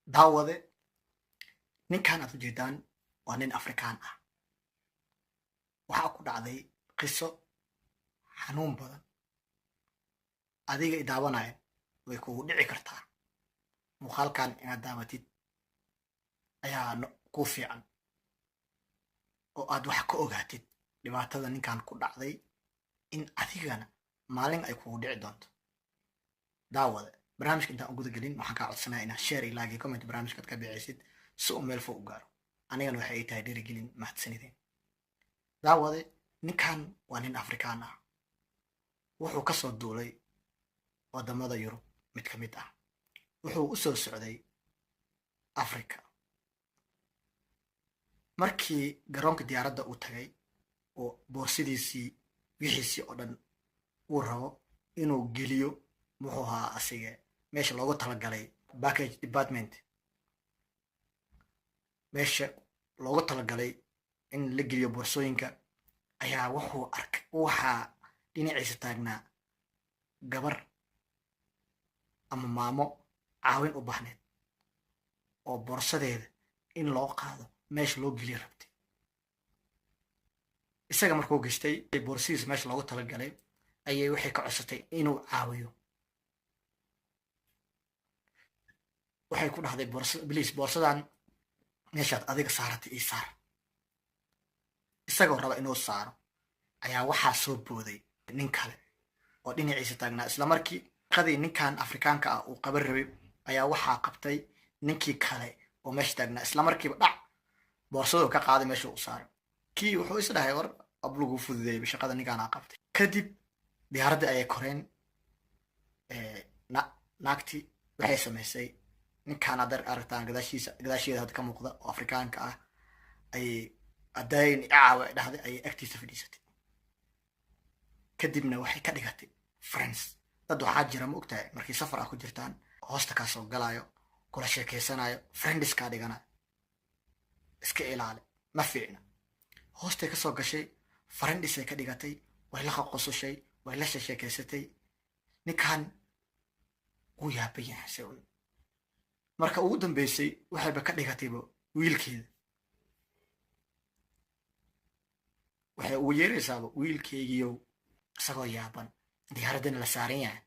daawade ninkan aad ujeedaan waa nin afrikaan ah. waxaa ku dhacday qiso xanuun badan. adiga i daawanaya way kugu dhici kartaa. muuqaalkan inaad daawatid ayaa ku fiican oo aad wax ka ogaatid dhibaatada ninkan ku dhacday in adigana maalin ay kugu dhici doonto. daawade barnaamijka intaan u guda gelin waxaan kaa codsanaya inaad share iyo like iyo comment barnaamijkaad ka bixaysid si uu meel fog u gaaro. anigana waxay ii tahay dhiirigelin mahadsanideen. daawade ninkan waa nin afrikaan ah. wuxuu ka soo duulay wadamada yurub mid ka mid ah. wuxuu u soo socday africa. markii garoonka diyaaradda uu tagay oo boorsidiisii wixiisii oo dhan uu rabo inuu geliyo muxuu ahaa asige meesha loogu talagalay package department, meesha loogu talagalay in la geliyo boorsooyinka, ayaa wuxuu arkay waxaa dhinaciisa taagnaa gabar ama maamo caawin u baahneed oo boorsadeeda in loo qaado meesha loo geliya rabtay. isaga markuu geystay boorsidiisa meesha loogu talagalay ayay waxay ka codsatay inuu caawiyo. waxay ku dhahday bliis boorsadan meeshaad adiga saaratay ii saar. isagoo raba inuu saaro ayaa waxaa soo booday nin kale oo dhinaciisa taagnaa. isla markii qadii ninkan afrikaanka ah uu qaban rabay ayaa waxaa qabtay ninkii kale oo meesha taagnaa. isla markiiba dhac boorsadoo ka qaaday meesha uu saaray. kii wuxuu is dhahay war ablugu fududeeyay shaqada ninkaana qabtay. kadib diyaaradda ayay koreen. naagti waxay samaysay ninkaan aad aragtaan gadaasheeda hadda ka muuqda oo afrikaanka ah ayay adayn caawa dhahday ayay agtiisa fadhiisatay. kadibna waxay ka dhigatay friends. dad waxaa jira ma ogtahay markii safar ah ku jirtaan hoosta kaa soo galaayo kula sheekeysanayo friends kaa dhiganayo. iska ilaali ma fiicna. hoostay ka soo gashay friendsay ka dhigatay, way la qoqosushay, way la sheekeysatay. ninkan wuu yaaban yahay se marka ugu dambeysay waxayba ka dhigatayba wiilkeeda. waxay ugu yeeraysaaba wiilkeygiiyow isagoo yaaban diyaaraddana la saaran yahay